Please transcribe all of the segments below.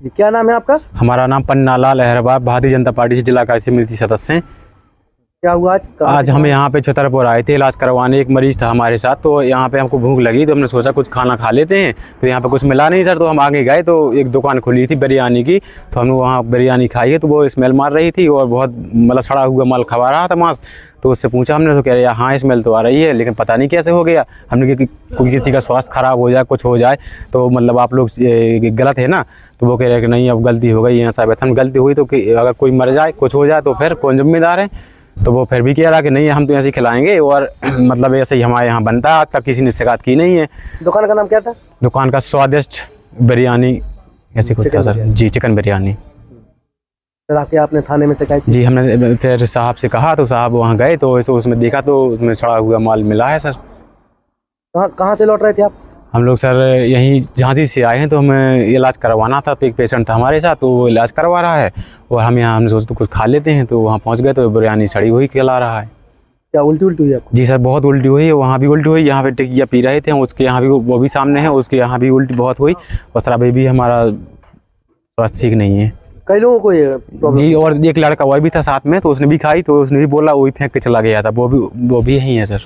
जी, क्या नाम है आपका? हमारा नाम पन्नालाल अहरबार, भारतीय जनता पार्टी से जिला कार्यकारी समिति सदस्य हैं। क्या हुआ आज? आज हम यहाँ पे छतरपुर आए थे इलाज करवाने। एक मरीज़ था हमारे साथ, तो यहाँ पे हमको भूख लगी तो हमने सोचा कुछ खाना खा लेते हैं। तो यहाँ पे कुछ मिला नहीं सर, तो हम आगे गए तो एक दुकान खुली थी बिरयानी की, तो हमने वहाँ बिरयानी खाई है। तो वो स्मेल मार रही थी और बहुत मतलब सड़ा हुआ माल खवा रहा था मांस। तो उससे पूछा हमने, तो कह रहे हाँ स्मेल तो आ रही है, लेकिन पता नहीं कैसे हो गया। हमने कि कोई किसी का स्वास्थ्य खराब हो जाए, कुछ हो जाए तो मतलब आप लोग गलत है ना। तो वो कह रहे कि नहीं अब गलती हो गई है साहब। हम गलती हुई तो कि अगर कोई मर जाए, कुछ हो जाए तो फिर कौन जिम्मेदार है। तो वो फिर भी कह रहा कि नहीं हम तो ऐसे ही खिलाएंगे और मतलब ऐसे ही हमारे यहाँ बनता है, तब किसी ने शिकायत की नहीं है। दुकान का नाम क्या था? दुकान का स्वादिष्ट बिरयानी ऐसे कुछ था सर। जी, चिकन बिरयानी। सर आके आपने थाने में शिकायत की? जी, हमने फिर साहब से कहा तो साहब वहाँ गए तो उसमें देखा तो उसमें सड़ा हुआ माल मिला है सर। कहाँ से लौट रहे थे आप? हम लोग सर यहीं झांसी से आए हैं, तो हमें इलाज करवाना था। तो एक पेशेंट था हमारे साथ, तो वो इलाज करवा रहा है और हमने सोचा तो कुछ खा लेते हैं। तो वहाँ पहुँच गए तो बिरयानी सड़ी हुई खिला रहा है। क्या उल्टी हुई आपको? जी सर, बहुत उल्टी हुई है। वहाँ भी उल्टी हुई, यहाँ पे टिकिया पी रहे थे उसके यहाँ भी, वो भी सामने है, उसके यहाँ भी उल्टी बहुत हुई। और सर अभी भी हमारा स्वास्थ्य ठीक नहीं है। कई लोगों को ये प्रॉब्लम? जी, और एक लड़का वही भी था साथ में, तो उसने भी खाई तो उसने भी बोला, वही फेंक के चला गया था। वो भी यही है सर।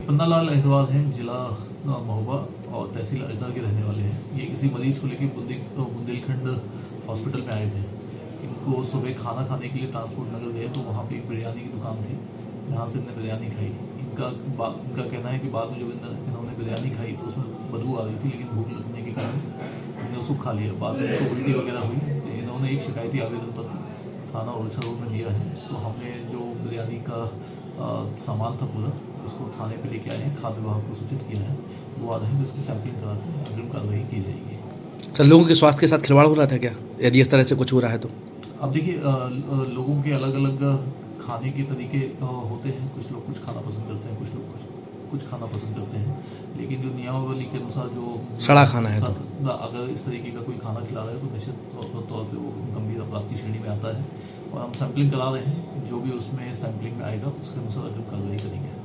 पन्नालाल अहरबार हैं, जिला महोबा और तहसील अजनर के रहने वाले हैं। ये किसी मरीज को लेकर बुंदेलखंड हॉस्पिटल में आए थे। इनको सुबह खाना खाने के लिए ट्रांसपोर्ट नगर गए तो वहाँ पे एक बिरयानी की दुकान थी, जहाँ से इन्होंने बिरयानी खाई। इनका कहना है कि बाद में जब इन्होंने बिरयानी खाई तो उसमें बदबू आ रही थी, लेकिन भूख लगने के कारण इन्होंने उसको खा लिया। बाद में उनको उल्टी वगैरह हुई तो इन्होंने एक शिकायती आवेदन पत्र थाना ओरछा रोड में दिया है। तो हमने जो बिरयानी का सामान था पूरा उसको थाने पे लेके आए हैं, खाद्य विभाग को सूचित किया है। वो आ रहे हैं तो उसकी सैंपलिंग कराते हैं, अग्रिम कार्रवाई की जाएगी। सर लोगों के स्वास्थ्य के साथ खिलवाड़ हो रहा था क्या, यदि इस तरह से कुछ हो रहा है तो? अब देखिए, लोगों के अलग अलग खाने के तरीके होते हैं। कुछ लोग कुछ खाना पसंद करते हैं, कुछ लोग कुछ खाना पसंद करते हैं। लेकिन जो नियमावली के अनुसार जो सड़ा खाना है, तो अगर इस तरीके का कोई खाना खिला रहा है तो निश्चित तौर पर वो गंभीर अपराध की श्रेणी में आता है। और हम सैंपलिंग करा रहे हैं, जो भी उसमें सैंपलिंग में आएगा उसके अनुसार अग्रिम कार्रवाई करेंगे।